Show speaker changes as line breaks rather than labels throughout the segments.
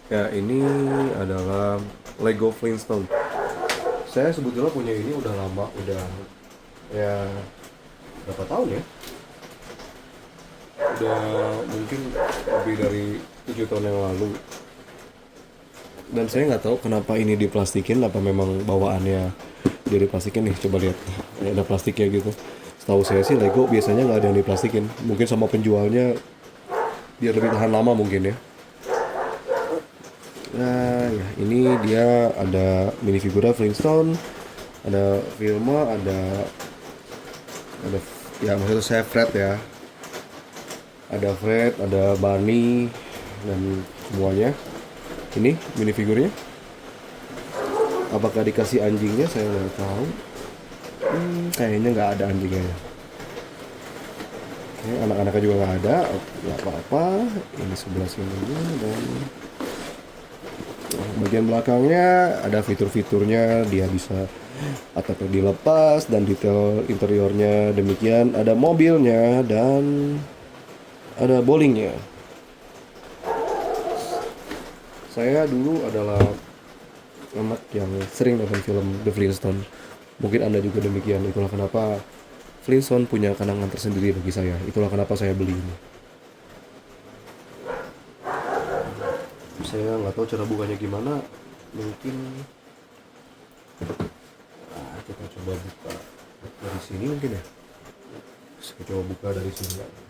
Ya, ini adalah Lego Flintstone. Saya sebetulnya punya ini udah lama, udah ya berapa tahun ya? Udah mungkin lebih dari 7 tahun yang lalu. Dan saya nggak tahu kenapa ini diplastikin, apa memang bawaannya dia diplastikin nih. Coba lihat, ini ada plastiknya gitu. Setahu saya sih Lego biasanya nggak ada yang diplastikin. Mungkin sama penjualnya biar lebih tahan lama mungkin ya. Nah, ya ini dia ada minifigura Flintstone, ada Vilma, ada ya maksudnya saya Fred ya, ada Fred, ada Barney dan semuanya. Ini minifigurnya. Apakah dikasih anjingnya saya nggak tahu. Kayaknya nggak ada anjingnya. Oke, anak-anaknya juga nggak ada. Nggak apa-apa. Ini sebelah sini dan bagian belakangnya ada fitur-fiturnya, dia bisa atapnya dilepas dan detail interiornya demikian. Ada mobilnya dan ada bowlingnya. Saya dulu adalah anak yang sering nonton film The Flintstone. Mungkin Anda juga demikian. Itulah kenapa Flintstone punya kenangan tersendiri bagi saya. Itulah kenapa saya beli ini. Saya nggak tahu cara bukanya gimana. Mungkin kita coba buka dari sini mungkin ya. Saya coba buka dari sini.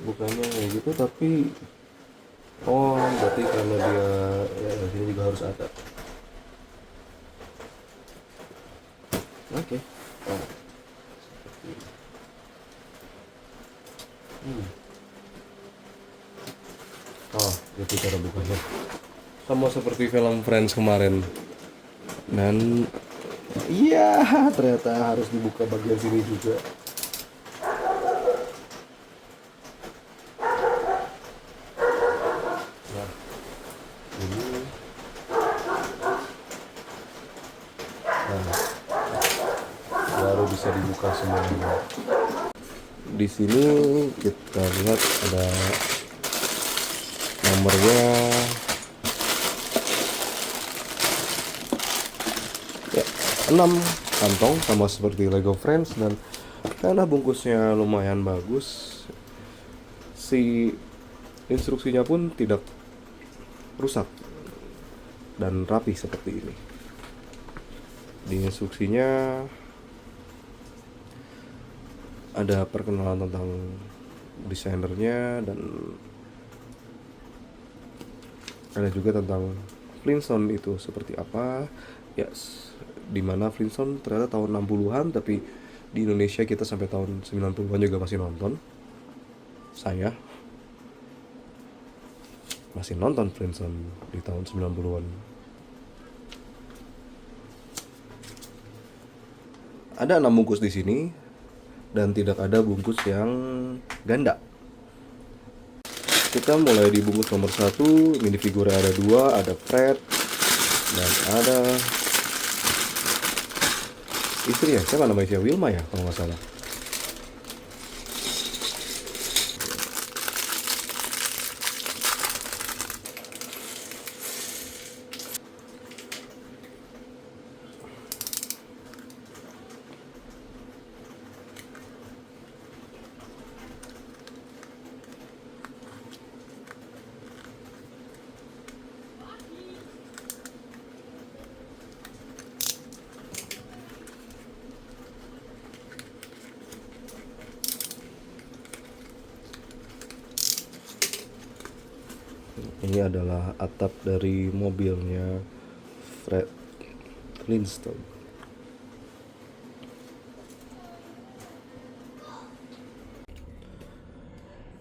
Bukannya kayak gitu tapi oh berarti karena dia ya di sini juga harus ada. Oke. Oh, seperti ini. Oh, itu cara bukanya. Sama seperti film Friends kemarin. Dan iya, ternyata harus dibuka bagian sini juga. Nah, ini baru bisa dibuka semuanya. Di sini kita lihat ada nomornya ya, 6 kantong sama seperti Lego Friends dan karena bungkusnya lumayan bagus, si instruksinya pun tidak rusak dan rapi seperti ini. Di instruksinya ada perkenalan tentang desainernya dan ada juga tentang Flintstone itu seperti apa. Ya, di mana Flintstone ternyata tahun 60-an tapi di Indonesia kita sampai tahun 90-an juga masih nonton. Saya masih nonton Flintstone di tahun 90-an. Ada 6 bungkus di sini dan tidak ada bungkus yang ganda. Kita mulai di bungkus nomor 1, minifigurnya ada 2, ada Fred dan ada istri ya, siapa namanya, sih Wilma ya kalau nggak salah. Ini adalah atap dari mobilnya Fred Flintstone.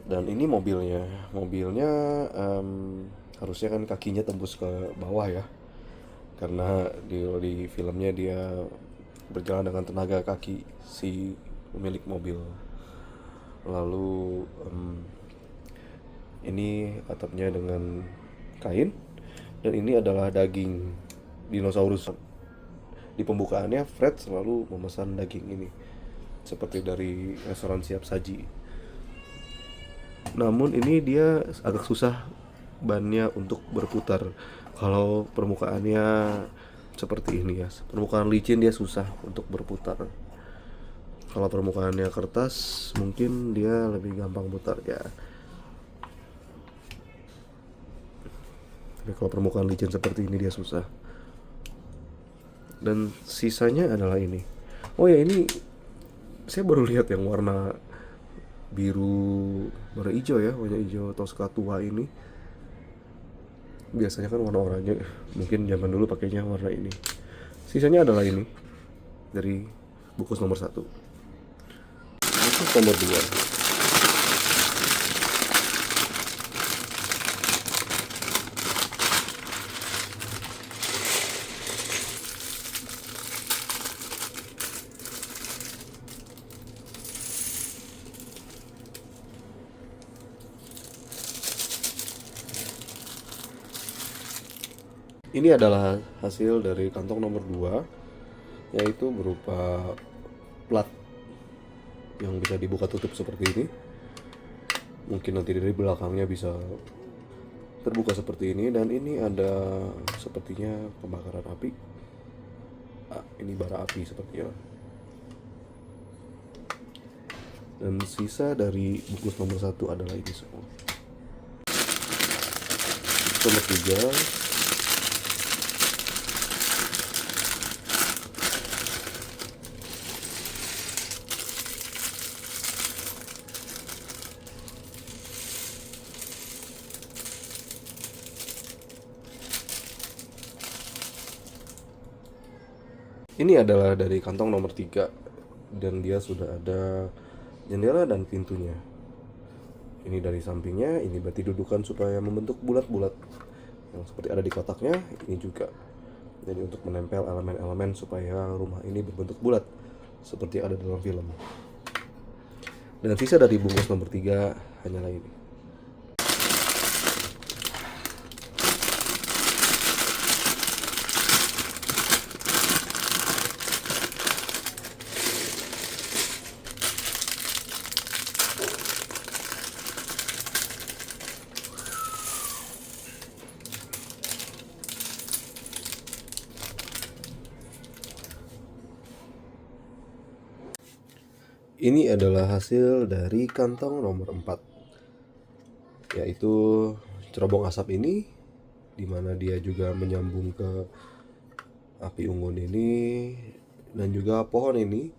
Dan ini mobilnya harusnya kan kakinya tembus ke bawah ya, karena di filmnya dia berjalan dengan tenaga kaki si pemilik mobil. Lalu ini atapnya dengan kain, dan ini adalah daging dinosaurus. Di pembukaannya Fred selalu memesan daging ini seperti dari restoran siap saji. Namun ini dia agak susah bannya untuk berputar. Kalau permukaannya seperti ini ya, permukaan licin dia susah untuk berputar. Kalau permukaannya kertas mungkin dia lebih gampang putar ya. Tapi kalau permukaan licin seperti ini dia susah. Dan sisanya adalah ini. Oh ya, ini saya baru lihat yang warna biru, warna hijau ya, warna hijau Tosca tua ini. Biasanya kan warna oranye, mungkin zaman dulu pakainya warna ini. Sisanya adalah ini dari bungkus nomor 1. Bungkus nomor 2. Ini adalah hasil dari kantong nomor 2, yaitu berupa plat yang bisa dibuka tutup seperti ini. Mungkin nanti dari belakangnya bisa terbuka seperti ini, dan ini ada sepertinya pembakaran api. Ini bara api sepertinya. Dan sisa dari bungkus nomor 1 adalah ini semua. Nomor 3. Ini adalah dari kantong nomor 3, dan dia sudah ada jendela dan pintunya. Ini dari sampingnya, ini berarti dudukan supaya membentuk bulat-bulat yang seperti ada di kotaknya. Ini juga jadi untuk menempel elemen-elemen supaya rumah ini berbentuk bulat seperti ada dalam film. Dan sisa dari bungkus nomor 3 hanyalah ini. Ini adalah hasil dari kantong nomor 4, yaitu cerobong asap ini, dimana dia juga menyambung ke api unggun ini, dan juga pohon ini,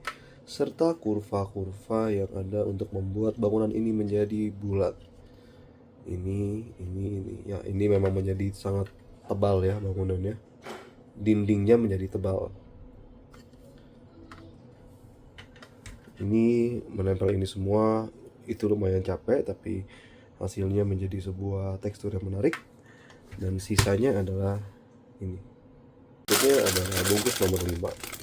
serta kurva-kurva yang ada untuk membuat bangunan ini menjadi bulat. Ini ya, ini memang menjadi sangat tebal ya bangunannya. Dindingnya menjadi tebal. Ini menempel ini semua itu lumayan capek, tapi hasilnya menjadi sebuah tekstur yang menarik. Dan sisanya adalah ini. Berikutnya adalah bungkus nomor 5.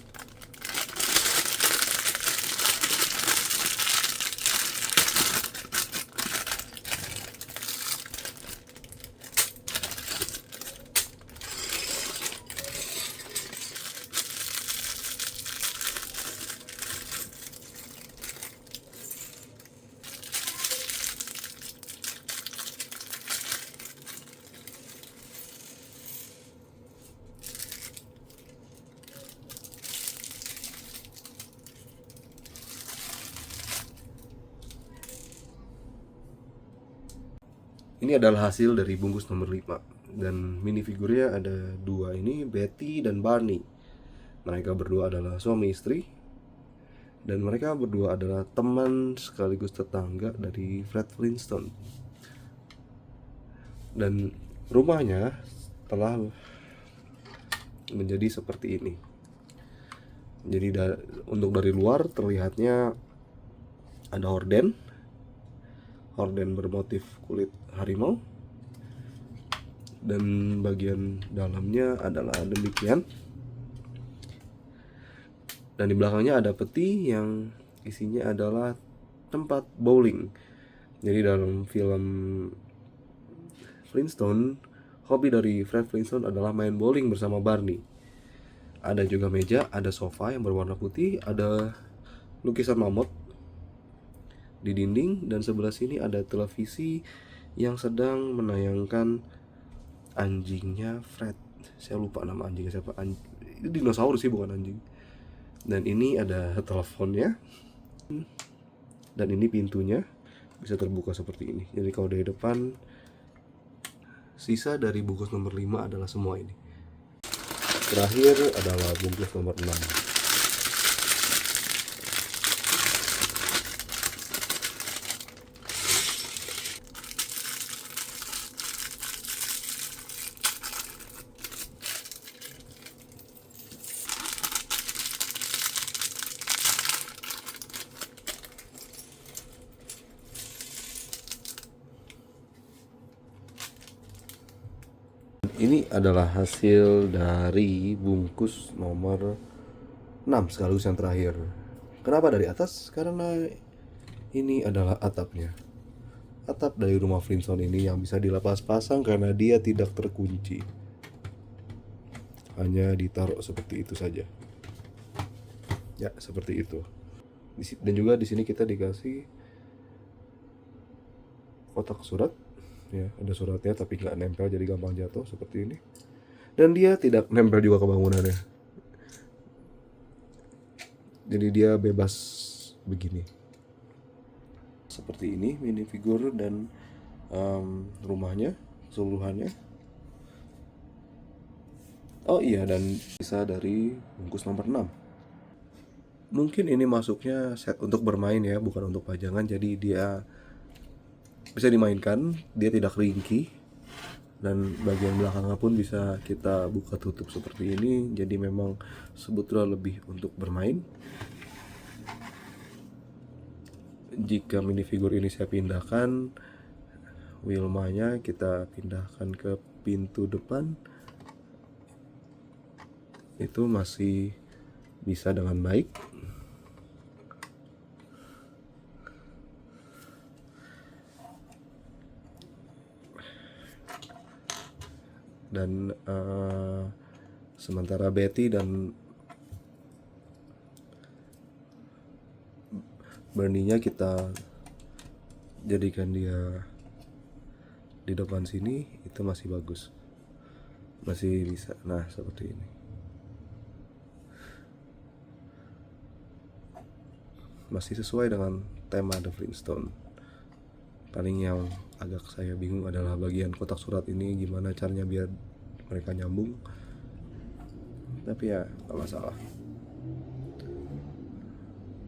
Ini adalah hasil dari bungkus nomor 5, dan minifigurnya ada 2 ini, Betty dan Barney. Mereka berdua adalah suami istri, dan mereka berdua adalah teman sekaligus tetangga dari Fred Flintstone. Dan rumahnya telah menjadi seperti ini. Jadi untuk dari luar terlihatnya ada horden bermotif kulit harimau, dan bagian dalamnya adalah demikian. Dan di belakangnya ada peti yang isinya adalah tempat bowling. Jadi dalam film Flintstone, hobi dari Fred Flintstone adalah main bowling bersama Barney. Ada juga meja, ada sofa yang berwarna putih, ada lukisan mamut di dinding, dan sebelah sini ada televisi yang sedang menayangkan anjingnya Fred. Saya lupa nama anjingnya siapa. Itu dinosaurus sih, bukan anjing. Dan ini ada teleponnya. Dan ini pintunya bisa terbuka seperti ini. Jadi kalau dari depan, sisa dari bungkus nomor 5 adalah semua ini. Terakhir adalah bungkus nomor 6. Ini adalah hasil dari bungkus nomor 6 sekaligus yang terakhir. Kenapa dari atas? Karena ini adalah atapnya. Atap dari rumah Flintstone ini yang bisa dilepas pasang karena dia tidak terkunci. Hanya ditaruh seperti itu saja. Ya, seperti itu. Dan juga di sini kita dikasih kotak surat. Ya, ada suratnya tapi nggak nempel, jadi gampang jatuh seperti ini. Dan dia tidak nempel juga ke bangunannya. Jadi dia bebas begini. Seperti ini minifigure dan rumahnya keseluruhannya. Oh iya, dan sisa dari bungkus nomor 6. Mungkin ini masuknya set untuk bermain ya, bukan untuk pajangan. Jadi dia bisa dimainkan, dia tidak ringkih, dan bagian belakangnya pun bisa kita buka tutup seperti ini. Jadi memang sebetulnya lebih untuk bermain. Jika minifigure ini saya pindahkan, Wilma-nya kita pindahkan ke pintu depan, itu masih bisa dengan baik. Dan sementara Betty dan Bernie-nya kita jadikan dia di depan sini, itu masih bagus, masih bisa. Nah, seperti ini. Masih sesuai dengan tema The Flintstone. Paling yang agak saya bingung adalah bagian kotak surat ini, gimana caranya biar mereka nyambung. Tapi ya, gak masalah.